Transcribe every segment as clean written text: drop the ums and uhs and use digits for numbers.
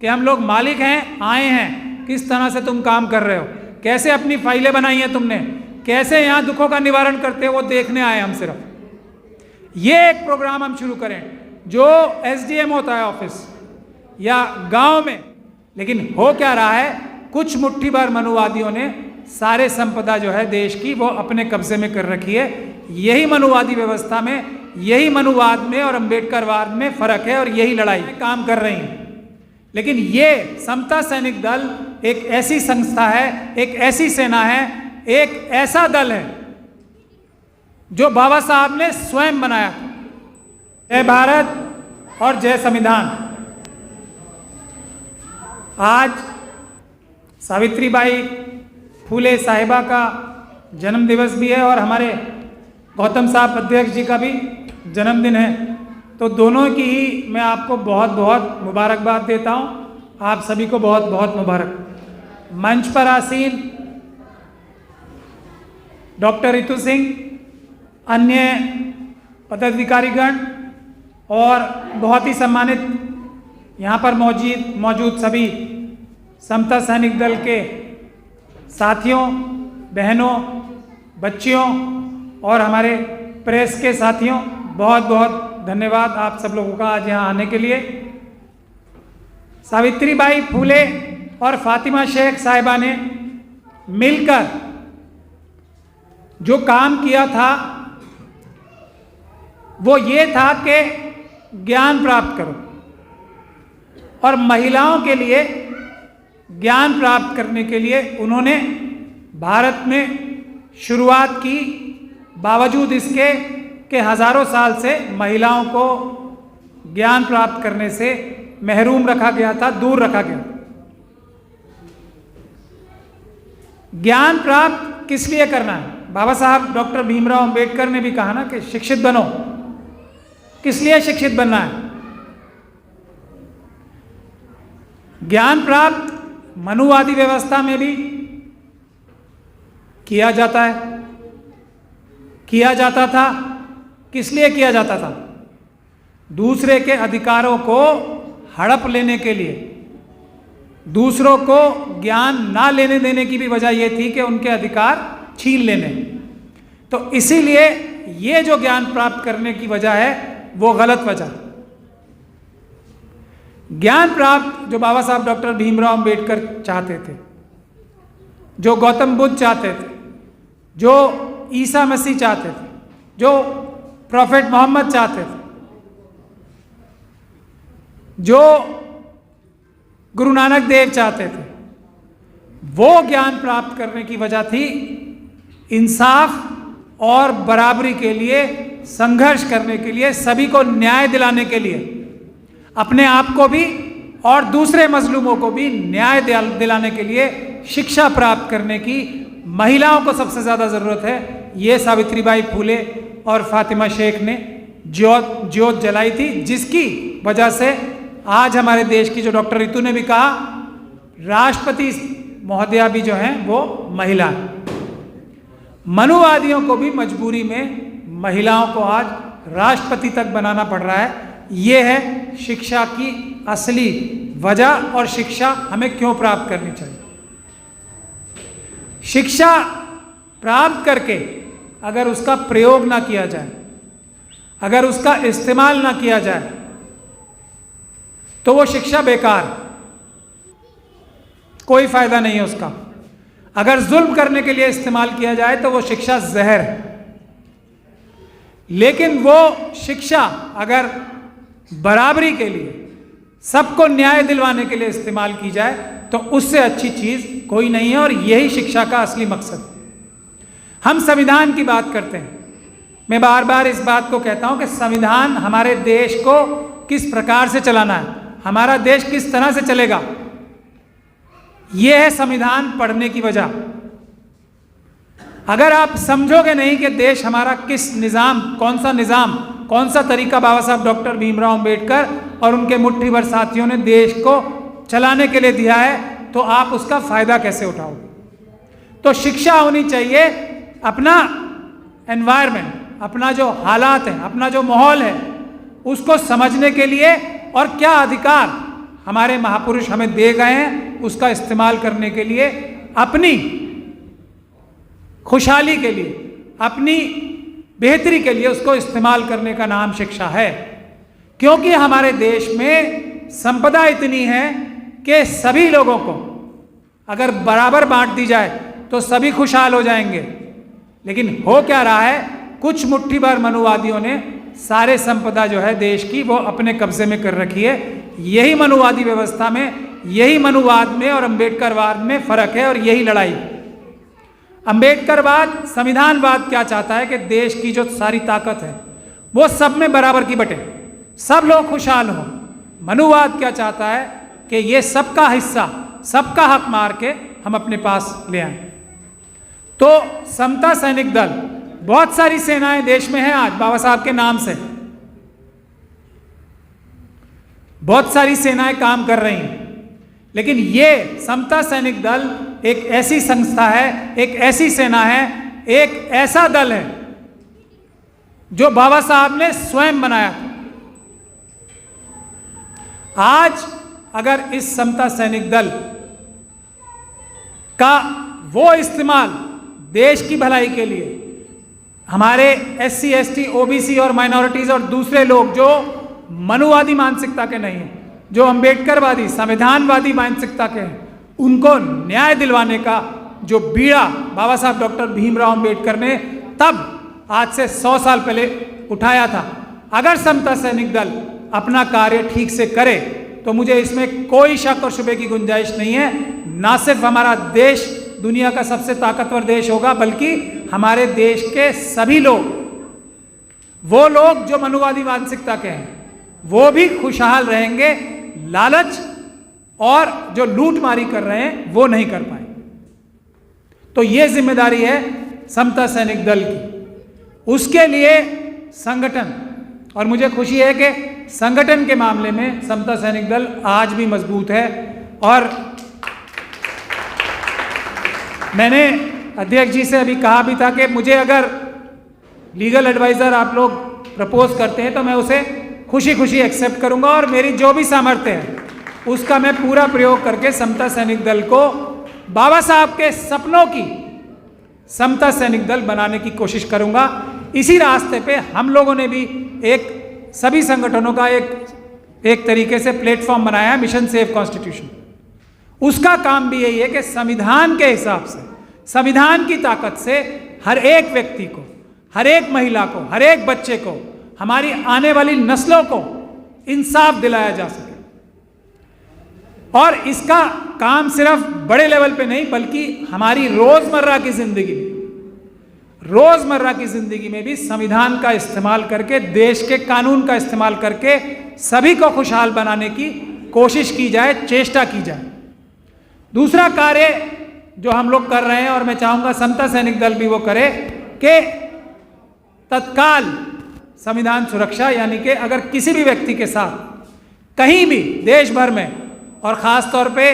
कि हम लोग मालिक हैं, आए हैं, किस तरह से तुम काम कर रहे हो, कैसे अपनी फाइलें बनाई हैं तुमने, कैसे यहाँ दुखों का निवारण करते हो, वो देखने आए हम सिर्फ। ये एक प्रोग्राम हम शुरू करें जो एसडीएम होता है ऑफिस या गांव में। लेकिन हो क्या रहा है, कुछ मुट्ठी भर मनुवादियों ने सारे संपदा जो है देश की वो अपने कब्जे में कर रखी है। यही मनुवादी व्यवस्था में, यही मनुवाद में और अम्बेडकरवाद में फर्क है और यही लड़ाई काम कर रही है। लेकिन ये समता सैनिक दल एक ऐसी संस्था है, एक ऐसी सेना है, एक ऐसा दल है जो बाबा साहब ने स्वयं बनाया। जय भारत और जय संविधान। आज सावित्रीबाई फूले साहिबा का जन्म दिवस भी है और हमारे गौतम साहब अध्यक्ष जी का भी जन्मदिन है। तो दोनों की ही मैं आपको बहुत बहुत मुबारकबाद देता हूँ। आप सभी को बहुत बहुत मुबारक। मंच पर आसीन डॉक्टर रितु सिंह, अन्य पदाधिकारीगण और बहुत ही सम्मानित यहाँ पर मौजूद सभी समता सैनिक दल के साथियों, बहनों, बच्चियों और हमारे प्रेस के साथियों, बहुत बहुत धन्यवाद आप सब लोगों का आज यहाँ आने के लिए। सावित्रीबाई फूले और फातिमा शेख साहिबा ने मिलकर जो काम किया था वो ये था कि ज्ञान प्राप्त करो, और महिलाओं के लिए ज्ञान प्राप्त करने के लिए उन्होंने भारत में शुरुआत की। बावजूद इसके कि हजारों साल से महिलाओं को ज्ञान प्राप्त करने से महरूम रखा गया था, दूर रखा गया। ज्ञान प्राप्त किस लिए करना है? बाबा साहब डॉक्टर भीमराव अंबेडकर ने भी कहा ना कि शिक्षित बनो। किस लिए शिक्षित बनना है? ज्ञान प्राप्त मनुवादी व्यवस्था में भी किया जाता है, किया जाता था। किस लिए किया जाता था? दूसरे के अधिकारों को हड़प लेने के लिए, दूसरों को ज्ञान ना लेने देने की भी वजह यह थी कि उनके अधिकार छीन लेने। तो इसीलिए ये जो ज्ञान प्राप्त करने की वजह है वो गलत वजह। ज्ञान प्राप्त जो बाबा साहब डॉक्टर भीमराव अंबेडकर चाहते थे, जो गौतम बुद्ध चाहते थे, जो ईसा मसीह चाहते थे, जो प्रॉफेट मोहम्मद चाहते थे, जो गुरु नानक देव चाहते थे, वो ज्ञान प्राप्त करने की वजह थी इंसाफ और बराबरी के लिए संघर्ष करने के लिए, सभी को न्याय दिलाने के लिए, अपने आप को भी और दूसरे मजलूमों को भी न्याय दिलाने के लिए शिक्षा प्राप्त करने की महिलाओं को सबसे ज़्यादा ज़रूरत है। ये सावित्रीबाई फूले और फातिमा शेख ने ज्योत जलाई थी, जिसकी वजह से आज हमारे देश की, जो डॉक्टर रितु ने भी कहा, राष्ट्रपति महोदया भी जो हैं वो महिला है। मनुवादियों को भी मजबूरी में महिलाओं को आज राष्ट्रपति तक बनाना पड़ रहा है। ये है शिक्षा की असली वजह और शिक्षा हमें क्यों प्राप्त करनी चाहिए। शिक्षा प्राप्त करके अगर उसका प्रयोग ना किया जाए, अगर उसका इस्तेमाल ना किया जाए तो वो शिक्षा बेकार, कोई फायदा नहीं है उसका। अगर जुल्म करने के लिए इस्तेमाल किया जाए तो वो शिक्षा जहर है। लेकिन वो शिक्षा अगर बराबरी के लिए, सबको न्याय दिलवाने के लिए इस्तेमाल की जाए तो उससे अच्छी चीज कोई नहीं है, और यही शिक्षा का असली मकसद है। हम संविधान की बात करते हैं। मैं बार बार इस बात को कहता हूं कि संविधान हमारे देश को किस प्रकार से चलाना है, हमारा देश किस तरह से चलेगा, यह है संविधान पढ़ने की वजह। अगर आप समझोगे नहीं कि देश हमारा किस निज़ाम, कौन सा तरीका बाबा साहब डॉक्टर भीमराव अंबेडकर और उनके मुट्ठी भर साथियों ने देश को चलाने के लिए दिया है, तो आप उसका फायदा कैसे उठाओगे। तो शिक्षा होनी चाहिए, अपना एनवायरनमेंट, अपना जो हालात है, अपना जो माहौल है, उसको समझने के लिए, और क्या अधिकार हमारे महापुरुष हमें दे गए हैं, उसका इस्तेमाल करने के लिए, अपनी खुशहाली के लिए, अपनी बेहतरी के लिए उसको इस्तेमाल करने का नाम शिक्षा है। क्योंकि हमारे देश में संपदा इतनी है कि सभी लोगों को अगर बराबर बांट दी जाए तो सभी खुशहाल हो जाएंगे। लेकिन हो क्या रहा है, कुछ मुट्ठी भर मनुवादियों ने सारे संपदा जो है देश की वो अपने कब्जे में कर रखी है। यही मनुवादी व्यवस्था में, यही मनुवाद में और अंबेडकरवाद में फर्क है और यही लड़ाई। अंबेडकरवाद, संविधानवाद क्या चाहता है कि देश की जो सारी ताकत है वो सब में बराबर की बटे, सब लोग खुशहाल हों। मनुवाद क्या चाहता है कि ये सबका हिस्सा, सबका हक मार के हम अपने पास ले आए। तो समता सैनिक दल, बहुत सारी सेनाएं देश में हैं आज बाबा साहब के नाम से, बहुत सारी सेनाएं काम कर रही हैं। लेकिन ये समता सैनिक दल एक ऐसी संस्था है, एक ऐसी सेना है, एक ऐसा दल है जो बाबा साहब ने स्वयं बनाया था। आज अगर इस समता सैनिक दल का वो इस्तेमाल देश की भलाई के लिए, हमारे SC ST OBC और माइनॉरिटीज और दूसरे लोग जो मनुवादी मानसिकता के नहीं हैं, जो अंबेडकरवादी संविधानवादी मानसिकता के हैं, उनको न्याय दिलवाने का जो बीड़ा बाबा साहब डॉक्टर भीमराव अंबेडकर ने तब आज से 100 साल पहले उठाया था, अगर समता सैनिक दल अपना कार्य ठीक से करे तो मुझे इसमें कोई शक और शुबे की गुंजाइश नहीं है। ना सिर्फ हमारा देश दुनिया का सबसे ताकतवर देश होगा, बल्कि हमारे देश के सभी लोग, वो लोग जो मनुवादी मानसिकता के हैं, वो भी खुशहाल रहेंगे। लालच और जो लूटमारी कर रहे हैं वो नहीं कर पाए। तो ये जिम्मेदारी है समता सैनिक दल की। उसके लिए संगठन, और मुझे खुशी है कि संगठन के मामले में समता सैनिक दल आज भी मजबूत है। और मैंने अध्यक्ष जी से अभी कहा भी था कि मुझे अगर लीगल एडवाइजर आप लोग प्रपोज करते हैं तो मैं उसे खुशी खुशी एक्सेप्ट करूंगा, और मेरी जो भी सामर्थ्य है उसका मैं पूरा प्रयोग करके समता सैनिक दल को बाबा साहब के सपनों की समता सैनिक दल बनाने की कोशिश करूंगा। इसी रास्ते पे हम लोगों ने भी एक सभी संगठनों का एक तरीके से प्लेटफॉर्म बनाया है, मिशन सेव कॉन्स्टिट्यूशन। उसका काम भी यही है कि संविधान के हिसाब से, संविधान की ताकत से हर एक व्यक्ति को, हर एक महिला को, हर एक बच्चे को, हमारी आने वाली नस्लों को इंसाफ दिलाया जा सके। और इसका काम सिर्फ बड़े लेवल पे नहीं, बल्कि हमारी रोजमर्रा की जिंदगी में, रोजमर्रा की जिंदगी में भी संविधान का इस्तेमाल करके, देश के कानून का इस्तेमाल करके सभी को खुशहाल बनाने की कोशिश की जाए, चेष्टा की जाए। दूसरा कार्य जो हम लोग कर रहे हैं, और मैं चाहूंगा समता सैनिक दल भी वो करे, कि तत्काल संविधान सुरक्षा, यानी कि अगर किसी भी व्यक्ति के साथ कहीं भी देश भर में, और ख़ास तौर पे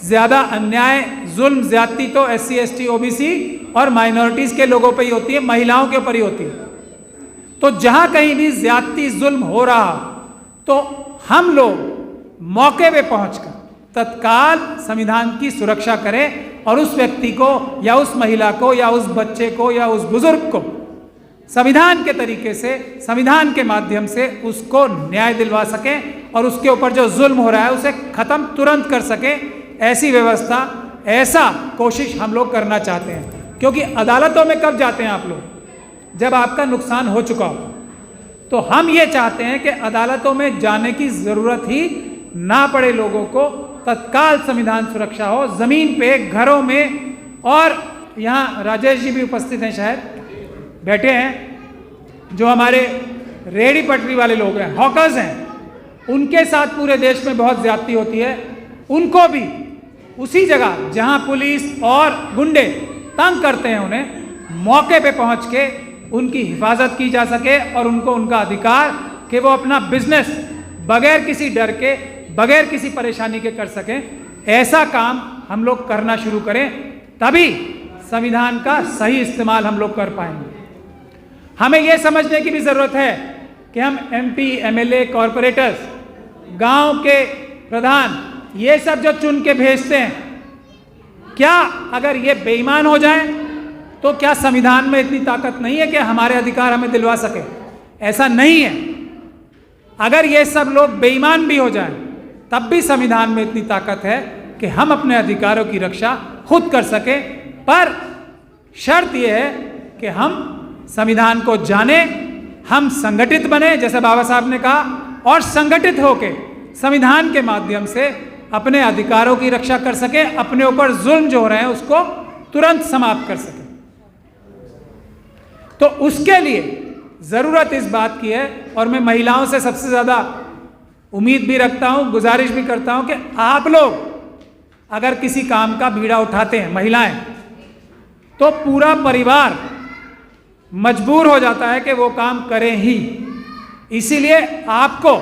ज़्यादा अन्याय, जुल्म, ज्यादती तो SC ST OBC और माइनॉरिटीज़ के लोगों पे ही होती है, महिलाओं के ऊपर ही होती है। तो जहाँ कहीं भी ज्यादती, जुल्म हो रहा तो हम लोग मौके पे पहुंचकर तत्काल संविधान की सुरक्षा करें, और उस व्यक्ति को या उस महिला को या उस बच्चे को या उस बुजुर्ग को संविधान के तरीके से, संविधान के माध्यम से उसको न्याय दिलवा सकें, और उसके ऊपर जो जुल्म हो रहा है उसे ख़त्म तुरंत कर सकें। ऐसी व्यवस्था, ऐसा कोशिश हम लोग करना चाहते हैं। क्योंकि अदालतों में कब जाते हैं आप लोग? जब आपका नुकसान हो चुका हो। तो हम ये चाहते हैं कि अदालतों में जाने की ज़रूरत ही ना पड़े, लोगों को तत्काल संविधान सुरक्षा हो, ज़मीन पे, घरों में। और यहाँ राजेश जी भी उपस्थित हैं, शायद बैठे हैं, जो हमारे रेहड़ी पटरी वाले लोग हैं, हॉकर्स हैं, उनके साथ पूरे देश में बहुत ज्यादती होती है। उनको भी उसी जगह जहां पुलिस और गुंडे तंग करते हैं, उन्हें मौके पे पहुंच के उनकी हिफाजत की जा सके, और उनको उनका अधिकार कि वो अपना बिजनेस बगैर किसी डर के, बगैर किसी परेशानी के कर सकें। ऐसा काम हम लोग करना शुरू करें, तभी संविधान का सही इस्तेमाल हम लोग कर पाएंगे। हमें यह समझने की भी ज़रूरत है कि हम MP, MLA, कॉरपोरेटर्स गांव के प्रधान, ये सब जो चुन के भेजते हैं, क्या अगर ये बेईमान हो जाए तो क्या संविधान में इतनी ताकत नहीं है कि हमारे अधिकार हमें दिलवा सके? ऐसा नहीं है। अगर ये सब लोग बेईमान भी हो जाएं, तब भी संविधान में इतनी ताकत है कि हम अपने अधिकारों की रक्षा खुद कर सके। पर शर्त यह है कि हम संविधान को जाने, हम संगठित बने, जैसे बाबा साहब ने कहा, और संगठित होके संविधान के माध्यम से अपने अधिकारों की रक्षा कर सके, अपने ऊपर जुल्म जो हो रहे हैं उसको तुरंत समाप्त कर सके। तो उसके लिए जरूरत इस बात की है, और मैं महिलाओं से सबसे ज्यादा उम्मीद भी रखता हूं, गुजारिश भी करता हूं कि आप लोग अगर किसी काम का बीड़ा उठाते हैं, महिलाएं, तो पूरा परिवार मजबूर हो जाता है कि वो काम करें ही। इसीलिए आपको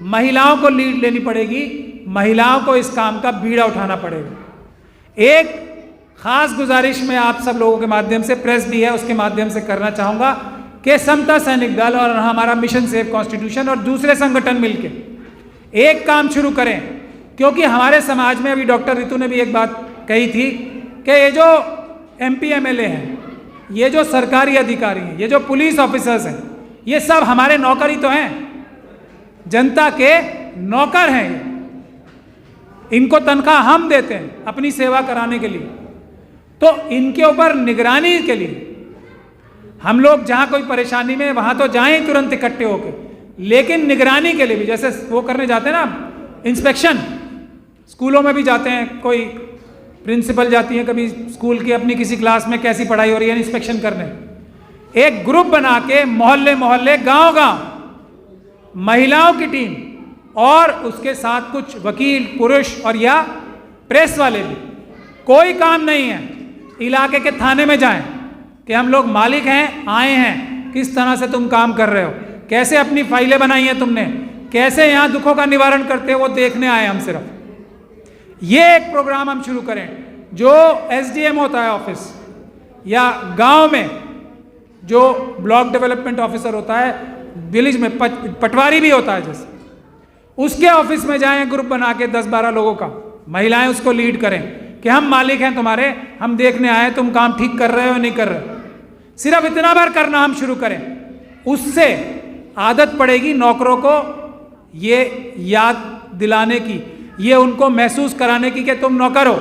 महिलाओं को लीड लेनी पड़ेगी, महिलाओं को इस काम का बीड़ा उठाना पड़ेगा। एक खास गुजारिश मैं आप सब लोगों के माध्यम से, प्रेस भी है उसके माध्यम से करना चाहूँगा कि समता सैनिक दल और हमारा मिशन सेव कॉन्स्टिट्यूशन और दूसरे संगठन मिलके एक काम शुरू करें। क्योंकि हमारे समाज में, अभी डॉक्टर रितु ने भी एक बात कही थी कि ये जो MP MLA हैं, ये जो सरकारी अधिकारी हैं, ये जो पुलिस ऑफिसर्स हैं, ये सब हमारे नौकर ही तो हैं, जनता के नौकर हैं। इनको तनख्वाह हम देते हैं अपनी सेवा कराने के लिए। तो इनके ऊपर निगरानी के लिए हम लोग जहां कोई परेशानी में, वहां तो जाएं तुरंत इकट्ठे होके, लेकिन निगरानी के लिए भी, जैसे वो करने जाते हैं ना इंस्पेक्शन, स्कूलों में भी जाते हैं, कोई प्रिंसिपल जाती है कभी स्कूल की अपनी किसी क्लास में कैसी पढ़ाई हो रही है इंस्पेक्शन करने, एक ग्रुप बना के मोहल्ले मोहल्ले, गांव गांव महिलाओं की टीम और उसके साथ कुछ वकील पुरुष और या प्रेस वाले भी, कोई काम नहीं है, इलाके के थाने में जाएं कि हम लोग मालिक हैं, आए हैं, किस तरह से तुम काम कर रहे हो, कैसे अपनी फाइलें बनाई हैं तुमने, कैसे यहाँ दुखों का निवारण करते हो, वो देखने आए हम सिर्फ। ये एक प्रोग्राम हम शुरू करें। जो SDM होता है ऑफिस, या गांव में जो ब्लॉक डेवलपमेंट ऑफिसर होता है, विलेज में पटवारी भी होता है, जैसे उसके ऑफिस में जाएं ग्रुप बना के 10-12 लोगों का, महिलाएं उसको लीड करें कि हम मालिक हैं तुम्हारे, हम देखने आए तुम काम ठीक कर रहे हो नहीं कर रहे हो। सिर्फ इतना बार करना हम शुरू करें, उससे आदत पड़ेगी नौकरों को ये याद दिलाने की, ये उनको महसूस कराने की कि तुम नौकर हो।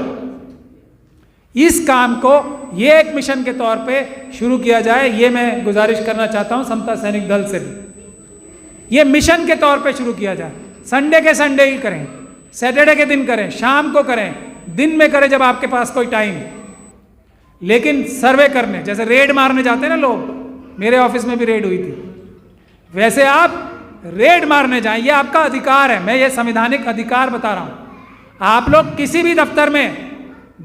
इस काम को ये एक मिशन के तौर पे शुरू किया जाए, ये मैं गुजारिश करना चाहता हूं समता सैनिक दल से भी। ये मिशन के तौर पे शुरू किया जाए, संडे के संडे ही करें, सैटरडे के दिन करें, शाम को करें, दिन में करें जब आपके पास कोई टाइम, लेकिन सर्वे करने, जैसे रेड मारने जाते हैं ना लोग, मेरे ऑफिस में भी रेड हुई थी, वैसे आप रेड मारने जाएं, ये आपका अधिकार है। मैं ये संवैधानिक अधिकार बता रहा हूं। आप लोग किसी भी दफ्तर में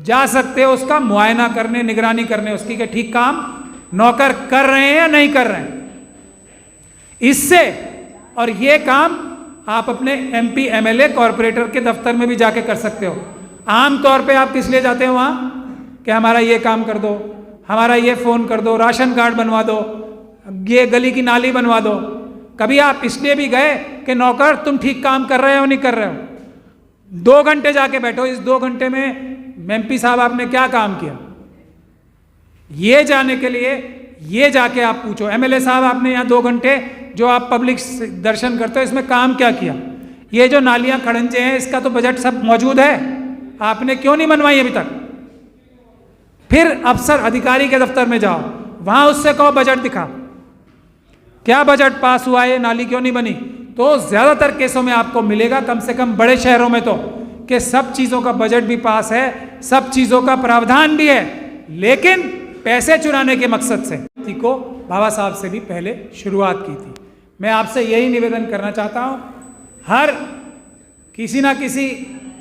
जा सकते हो उसका मुआयना करने, निगरानी करने उसकी कि ठीक काम नौकर कर रहे हैं या नहीं कर रहे हैं। इससे, और ये काम आप अपने MP MLA कॉरपोरेटर के दफ्तर में भी जाके कर सकते हो। आम तौर पे आप किस लिए जाते हो वहाँ कि हमारा ये काम कर दो, हमारा ये फ़ोन कर दो, राशन कार्ड बनवा दो, ये गली की नाली बनवा दो। कभी आप इसलिए भी गए कि नौकर तुम ठीक काम कर रहे हो नहीं कर रहे हो? 2 घंटे जाके बैठो, इस 2 घंटे में MP साहब आपने क्या काम किया, ये जाने के लिए ये जाके आप पूछो। MLA साहब आपने यहाँ 2 घंटे जो आप पब्लिक दर्शन करते हो इसमें काम क्या किया? ये जो नालियाँ खड़ंजे हैं इसका तो बजट सब मौजूद है, आपने क्यों नहीं बनवाई अभी तक? फिर अफसर अधिकारी के दफ्तर में जाओ, वहाँ उससे कहो बजट दिखा, क्या बजट पास हुआ है, ये नाली क्यों नहीं बनी? तो ज़्यादातर केसों में आपको मिलेगा, कम से कम बड़े शहरों में तो, कि सब चीज़ों का बजट भी पास है, सब चीज़ों का प्रावधान भी है, लेकिन पैसे चुराने के मकसद से को बाबा साहब से भी पहले शुरुआत की थी। मैं आपसे यही निवेदन करना चाहता हूँ, हर किसी ना किसी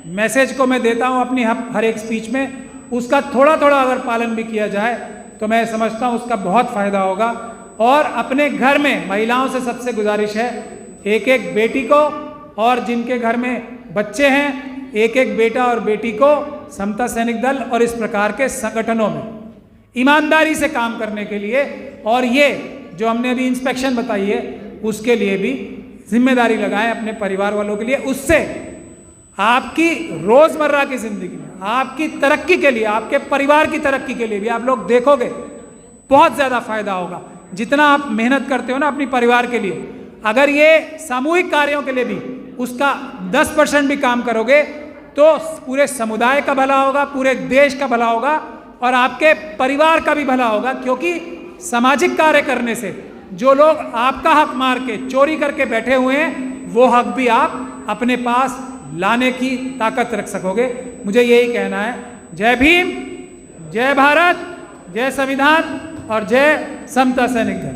मैसेज को मैं देता हूँ अपनी हर एक स्पीच में, उसका थोड़ा थोड़ा अगर पालन भी किया जाए तो मैं समझता हूँ उसका बहुत फ़ायदा होगा। और अपने घर में महिलाओं से सबसे गुजारिश है, एक एक बेटी को, और जिनके घर में बच्चे हैं, एक एक बेटा और बेटी को समता सैनिक दल और इस प्रकार के संगठनों में ईमानदारी से काम करने के लिए, और ये जो हमने अभी इंस्पेक्शन बताई है उसके लिए भी जिम्मेदारी लगाएं अपने परिवार वालों के लिए। उससे आपकी रोजमर्रा की जिंदगी में, आपकी तरक्की के लिए, आपके परिवार की तरक्की के लिए भी आप लोग देखोगे बहुत ज्यादा फायदा होगा। जितना आप मेहनत करते हो ना अपनी परिवार के लिए, अगर ये सामूहिक कार्यों के लिए भी उसका 10% भी काम करोगे तो पूरे समुदाय का भला होगा, पूरे देश का भला होगा और आपके परिवार का भी भला होगा। क्योंकि सामाजिक कार्य करने से जो लोग आपका हक मार के चोरी करके बैठे हुए हैं, वो हक भी आप अपने पास लाने की ताकत रख सकोगे। मुझे यही कहना है। जय भीम, जय भारत, जय संविधान और जय समता सैनिक दल।